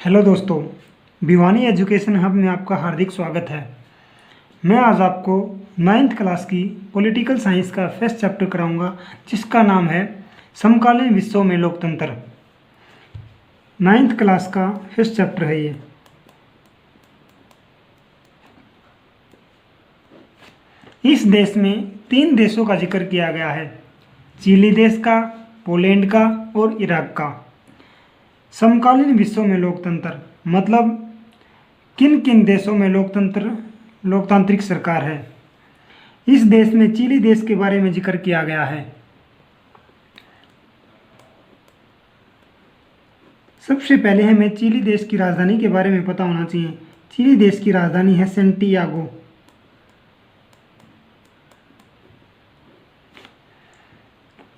Hello दोस्तों, Bhiwani education hub में आपका हार्दिक स्वागत है। मैं आज आपको 9th क्लास की पॉलिटिकल साइंस का फर्स्ट चैप्टर कराऊंगा, जिसका नाम है समकालीन विश्व में लोकतंत्र। 9th क्लास का फर्स्ट चैप्टर है ये। इस देश में 3 देशों का जिक्र किया गया है, चिली देश का, पोलैंड का और इराक का। समकालीन विश्व में लोकतंत्र मतलब किन किन देशों में लोकतांत्रिक सरकार है। इस देश में चिली देश के बारे में जिक्र किया गया है। सबसे पहले हमें चिली देश की राजधानी के बारे में पता होना चाहिए। चिली देश की राजधानी है सैंटियागो।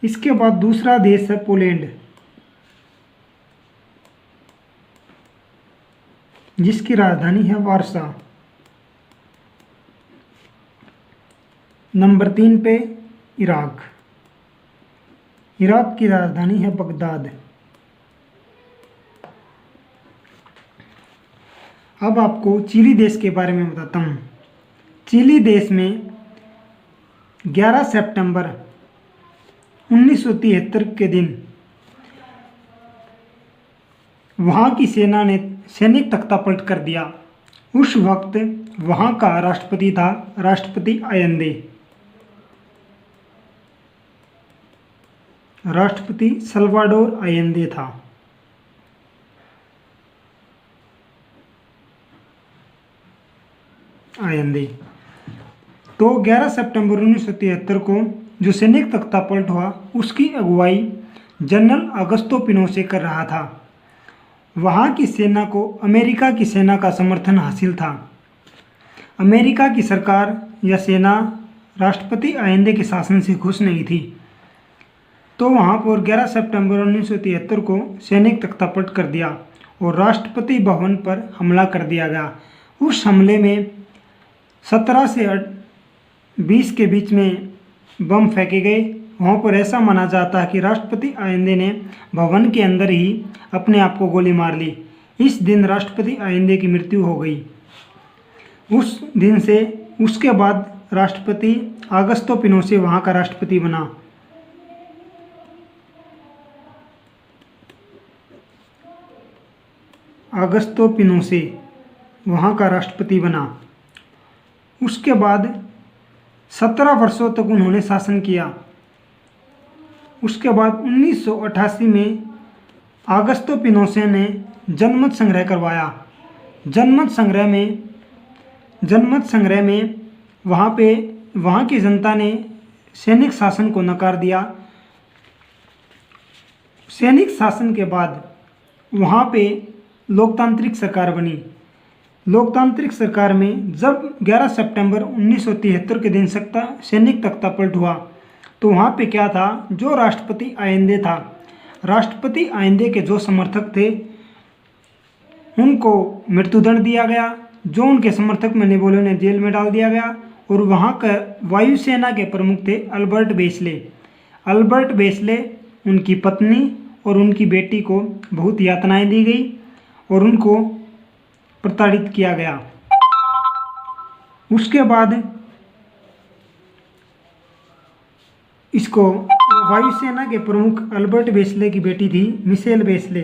इसके बाद दूसरा देश है पोलैंड, जिसकी राजधानी है वारसा। नंबर 3 पे इराक। इराक की राजधानी है बगदाद। अब आपको चिली देश के बारे में बताता हूँ। चिली देश में 11 सितंबर 1973 के दिन वहाँ की सेना ने सैनिक तख्तापलट कर दिया। उस वक्त वहाँ का राष्ट्रपति था राष्ट्रपति आयंदे। राष्ट्रपति सल्वाडोर आयंदे था। आयंदे तो 11 सितंबर 1973 को जो सैनिक तख्तापलट हुआ, उसकी अगुवाई जनरल अगस्तो पिनोशे कर रहा था। वहाँ की सेना को अमेरिका की सेना का समर्थन हासिल था। अमेरिका की सरकार या सेना राष्ट्रपति आयंदे के शासन से खुश नहीं थी, तो वहाँ पर 11 सितंबर 1973 को सैनिक तख्तापलट कर दिया और राष्ट्रपति भवन पर हमला कर दिया गया। उस हमले में 17 से 20 के बीच में बम फेंके गए। वहाँ पर ऐसा माना जाता है कि राष्ट्रपति आयंदे ने भवन के अंदर ही अपने आप को गोली मार ली। इस दिन राष्ट्रपति आयंदे की मृत्यु हो गई। उस दिन से उसके बाद राष्ट्रपति अगस्तो पिनोशे वहाँ का राष्ट्रपति बना। अगस्तो पिनोशे वहाँ का राष्ट्रपति बना। उसके बाद 17 वर्षों तक उन्होंने शासन किया। उसके बाद 1988 में अगस्तो पिनोशे ने जनमत संग्रह करवाया। जनमत संग्रह में वहाँ की जनता ने सैनिक शासन को नकार दिया। सैनिक शासन के बाद वहाँ पे लोकतांत्रिक सरकार बनी। लोकतांत्रिक सरकार में जब 11 सितंबर 1973 के दिन सैनिक तख्तापलट हुआ, तो वहाँ पे क्या था, जो राष्ट्रपति आयंदे था, राष्ट्रपति आयंदे के जो समर्थक थे उनको मृत्युदंड दिया गया। जो उनके समर्थक मैंने बोले उन्हें जेल में डाल दिया गया। और वहाँ का वायुसेना के प्रमुख थे अल्बर्ट बेसले। अल्बर्ट बेसले, उनकी पत्नी और उनकी बेटी को बहुत यातनाएं दी गई और उनको प्रताड़ित किया गया। उसके बाद इसको वायुसेना के प्रमुख अल्बर्ट बेसले की बेटी थी मिशेल बेसले।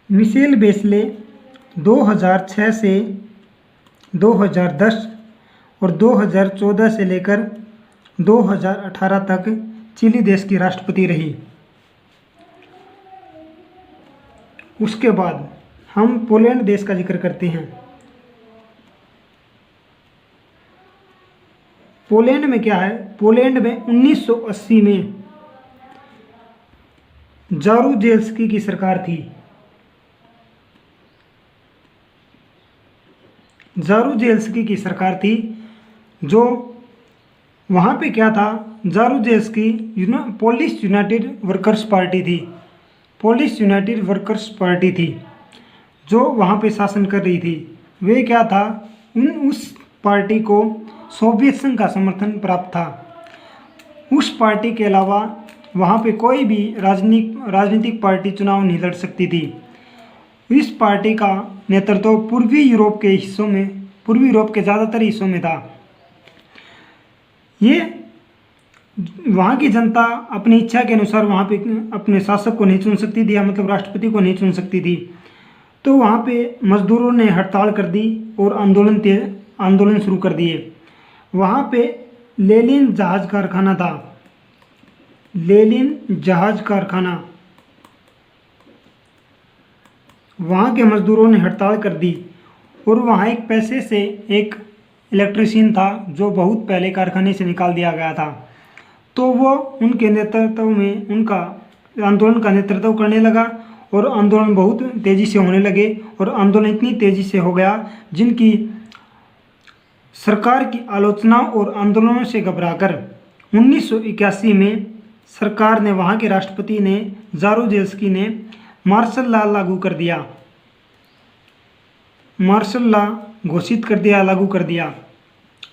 मिशेल बेसले 2006 से 2010 और 2014 से लेकर 2018 तक चिली देश की राष्ट्रपति रही। उसके बाद हम पोलैंड देश का जिक्र करते हैं। पोलैंड में क्या है, पोलैंड में 1980 में जारुजेल्स्की की सरकार थी। जारुजेल्स्की की सरकार थी। जो वहाँ पे क्या था, जारुजेल्स्की पोलिश यूनाइटेड वर्कर्स पार्टी थी। पोलिश यूनाइटेड वर्कर्स पार्टी थी जो वहाँ पे शासन कर रही थी। वे क्या था, उस पार्टी को सोवियत संघ का समर्थन प्राप्त था। उस पार्टी के अलावा वहाँ पे कोई भी राजनीतिक पार्टी चुनाव नहीं लड़ सकती थी। इस पार्टी का नेतृत्व पूर्वी यूरोप के ज़्यादातर हिस्सों में था। ये वहाँ की जनता अपनी इच्छा के अनुसार वहाँ पे अपने शासक को नहीं चुन सकती थी, या मतलब राष्ट्रपति को नहीं चुन सकती थी। तो वहाँ पे मजदूरों ने हड़ताल कर दी और आंदोलन शुरू कर दिए। वहाँ पे लेनिन जहाज कारखाना था, लेनिन जहाज कारखाना। वहाँ के मजदूरों ने हड़ताल कर दी और वहाँ एक पैसे से एक इलेक्ट्रीशियन था जो बहुत पहले कारखाने से निकाल दिया गया था। तो वो उनके नेतृत्व में उनका आंदोलन का नेतृत्व करने लगा और आंदोलन बहुत तेज़ी से होने लगे। और आंदोलन इतनी तेज़ी से हो गया जिनकी सरकार की आलोचना और आंदोलनों से घबराकर 1981 में सरकार ने, वहाँ के राष्ट्रपति ने, जारूजेल्स्की ने मार्शल लॉ लागू कर दिया। मार्शल लॉ घोषित कर दिया, लागू कर दिया।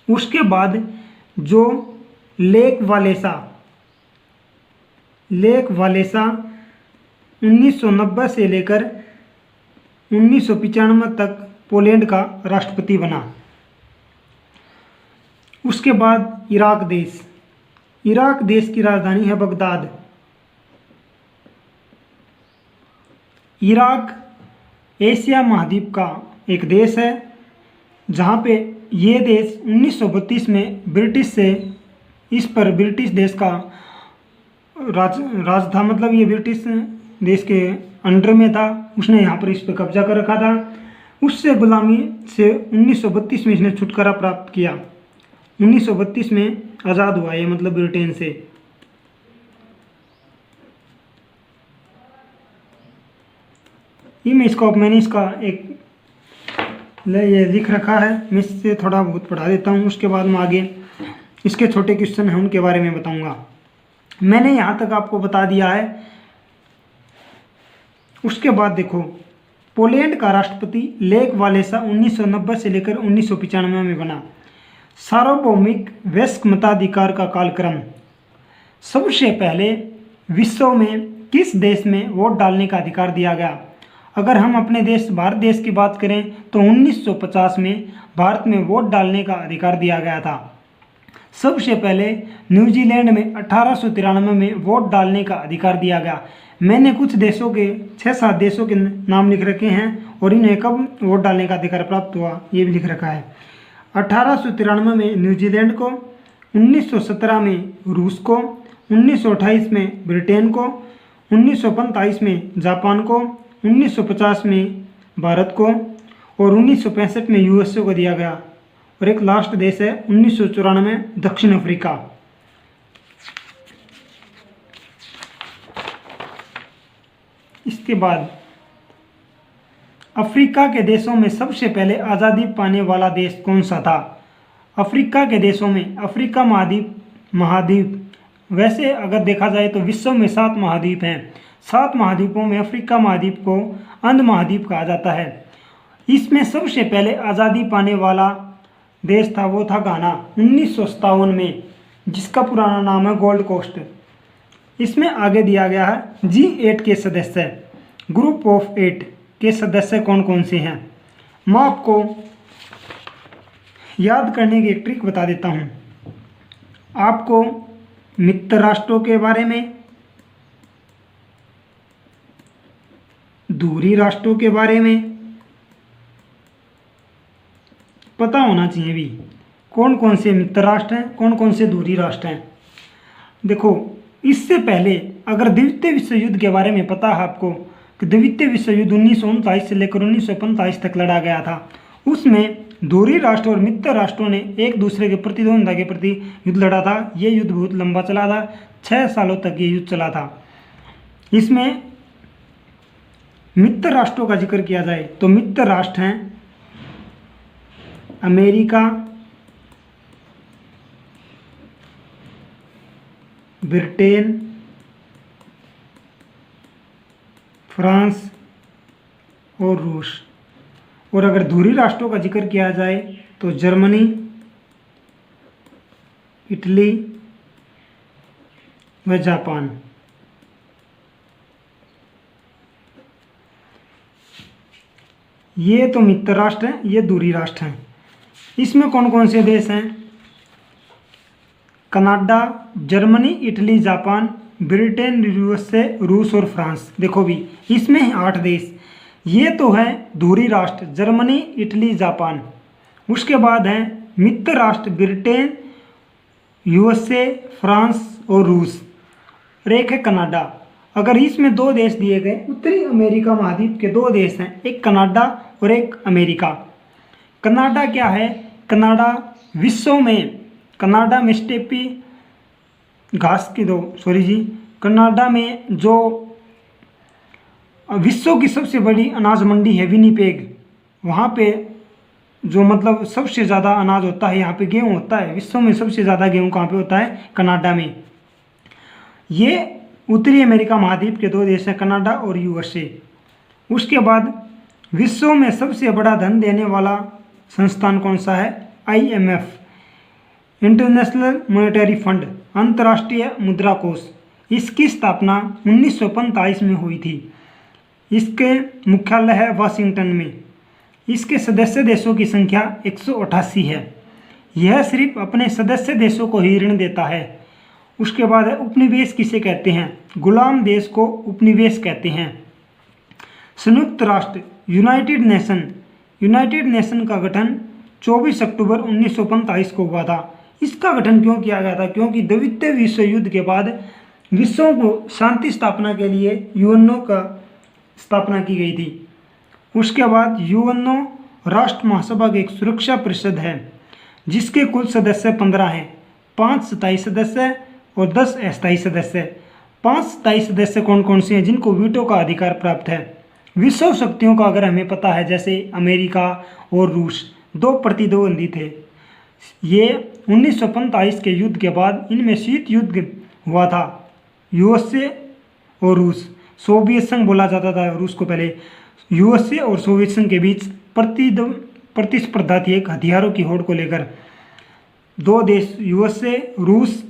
उसके बाद जो लेक वालेसा 1990 से लेकर 1995 तक पोलैंड का राष्ट्रपति बना। उसके बाद इराक देश की राजधानी है बगदाद। इराक एशिया महाद्वीप का एक देश है, जहाँ पे ये देश 1932 में ब्रिटिश देश का राज था, मतलब ये ब्रिटिश देश के अंडर में था। उसने यहाँ पर इस पर कब्जा कर रखा था। उससे गुलामी से 1932 में इसने छुटकारा प्राप्त किया। 1932 में आज़ाद हुआ ये, मतलब ब्रिटेन से। मैंने इसका एक ये लिख रखा है, मैं इससे थोड़ा बहुत पढ़ा देता हूँ। उसके बाद मैं आगे इसके छोटे क्वेश्चन हैं उनके बारे में बताऊँगा। मैंने यहाँ तक आपको बता दिया है। उसके बाद देखो, पोलैंड का राष्ट्रपति लेक वालेसा 1990 से लेकर 1995 में बना। सार्वभौमिक वयस्क मताधिकार का कालक्रम। सबसे पहले विश्व में किस देश में वोट डालने का अधिकार दिया गया? अगर हम अपने देश भारत देश की बात करें तो 1950 में भारत में वोट डालने का अधिकार दिया गया था। सबसे पहले न्यूजीलैंड में 1893 में वोट डालने का अधिकार दिया गया। मैंने कुछ देशों के 6-7 देशों के नाम लिख रखे हैं और इन्हें कब वोट डालने का अधिकार प्राप्त हुआ ये भी लिख रखा है। 1893 में न्यूजीलैंड को, 1917 में रूस को, 1928 में ब्रिटेन को, 1945 में जापान को, 1950 में भारत को और 1965 में यूएसए को दिया गया। और एक लास्ट देश है 1994 दक्षिण अफ्रीका। इसके बाद अफ्रीका के देशों में सबसे पहले आज़ादी पाने वाला देश कौन सा था? अफ्रीका के देशों में, अफ्रीका महाद्वीप वैसे अगर देखा जाए तो विश्व में 7 महाद्वीप हैं। 7 महाद्वीपों में अफ्रीका महाद्वीप को अंध महाद्वीप कहा जाता है। इसमें सबसे पहले आज़ादी पाने वाला देश था, वो था घाना 1957 में, जिसका पुराना नाम है गोल्ड कोस्ट। इसमें आगे दिया गया है G8 के सदस्य, ग्रुप ऑफ 8 के सदस्य कौन कौन से हैं। मैं आपको याद करने की एक ट्रिक बता देता हूँ। आपको मित्र राष्ट्रों के बारे में, दूरी राष्ट्रों के बारे में पता होना चाहिए भी, कौन कौन से मित्र राष्ट्र हैं, कौन कौन से दूरी राष्ट्र हैं। देखो, इससे पहले अगर द्वितीय विश्व युद्ध के बारे में पता है आपको कि द्वितीय विश्व युद्ध 1939 से लेकर 1945 तक लड़ा गया था। उसमें दूरी राष्ट्र और मित्र राष्ट्रों ने एक दूसरे के प्रतिद्वंद्विता के प्रति युद्ध लड़ा था। ये युद्ध बहुत लंबा चला था, 6 सालों तक ये युद्ध चला था। इसमें मित्र राष्ट्रों का जिक्र किया जाए तो मित्र राष्ट्र हैं अमेरिका, ब्रिटेन, फ्रांस और रूस। और अगर दूरी राष्ट्रों का जिक्र किया जाए तो जर्मनी, इटली, व जापान। ये तो मित्र राष्ट्र हैं, ये दूरी राष्ट्र हैं। इसमें कौन कौन से देश हैं? Canada, Germany, Italy, Japan, Britain, USA, रूस और फ्रांस। देखो भी इसमें 8 देश। ये तो है धुरी राष्ट्र, जर्मनी, इटली, जापान। उसके बाद है मित्र राष्ट्र ब्रिटेन, यूएसए, फ्रांस और रूस। और एक है कनाडा। अगर इसमें 2 देश दिए गए, उत्तरी अमेरिका महाद्वीप के 2 देश हैं, एक कनाडा और एक अमेरिका। कनाडा क्या है? कनाडा विश्व में, कनाडा में स्टेपी घास की कनाडा में जो विश्व की सबसे बड़ी अनाज मंडी है विनिपेग, वहाँ पे जो मतलब सबसे ज़्यादा अनाज होता है, यहाँ पे गेहूँ होता है। विश्व में सबसे ज़्यादा गेहूँ कहाँ पे होता है? कनाडा में। ये उत्तरी अमेरिका महाद्वीप के 2 देश हैं, कनाडा और यूएसए। उसके बाद विश्व में सबसे बड़ा धन देने वाला संस्थान कौन सा है? IMF, इंटरनेशनल मॉनेटरी फंड, अंतर्राष्ट्रीय मुद्रा कोष। इसकी स्थापना 1945 में हुई थी। इसके मुख्यालय है वाशिंगटन में। इसके सदस्य देशों की संख्या 188 है। यह सिर्फ अपने सदस्य देशों को ही ऋण देता है। उसके बाद है उपनिवेश किसे कहते हैं? गुलाम देश को उपनिवेश कहते हैं। संयुक्त राष्ट्र, यूनाइटेड नेशन का गठन 24 अक्टूबर 1945 को हुआ था। इसका गठन क्यों किया गया था? क्योंकि द्वितीय विश्व युद्ध के बाद विश्व को शांति स्थापना के लिए यूएनओ का स्थापना की गई थी। उसके बाद यूएनओ राष्ट्र महासभा की एक सुरक्षा परिषद है जिसके कुल सदस्य 15 हैं, 5 स्थायी सदस्य और 10 अस्थायी सदस्य। 5 स्थायी सदस्य कौन कौन से हैं? जिनको वीटो का अधिकार प्राप्त है। विश्व शक्तियों का अगर हमें पता है, जैसे अमेरिका और रूस 2 प्रतिद्वंदी थे। ये 1945 के युद्ध के बाद इनमें शीत युद्ध हुआ था। यूएसए और रूस, सोवियत संघ बोला जाता था रूस को पहले। यूएसए और सोवियत संघ के बीच प्रतिस्पर्धा थी एक हथियारों की होड़ को लेकर। 2 देश यूएसए, रूस,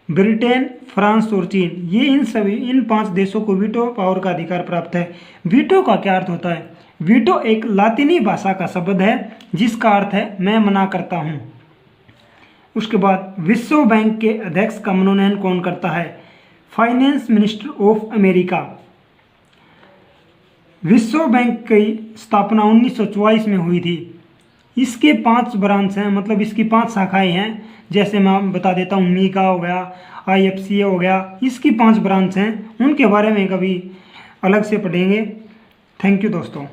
ब्रिटेन, फ्रांस और चीन, ये इन 5 देशों को वीटो पावर का अधिकार प्राप्त है। वीटो का क्या अर्थ होता है? वीटो एक लातिनी भाषा का शब्द है जिसका अर्थ है मैं मना करता हूँ। उसके बाद विश्व बैंक के अध्यक्ष का मनोनयन कौन करता है? Finance minister of America. विश्व बैंक की स्थापना 1944 में हुई थी। इसके 5 ब्रांच हैं, मतलब इसकी 5 शाखाएं हैं। जैसे मैं बता देता हूँ, मीका हो गया, IFCA हो गया, इसकी 5 ब्रांच हैं। उनके बारे में कभी अलग से पढ़ेंगे। थैंक यू दोस्तों।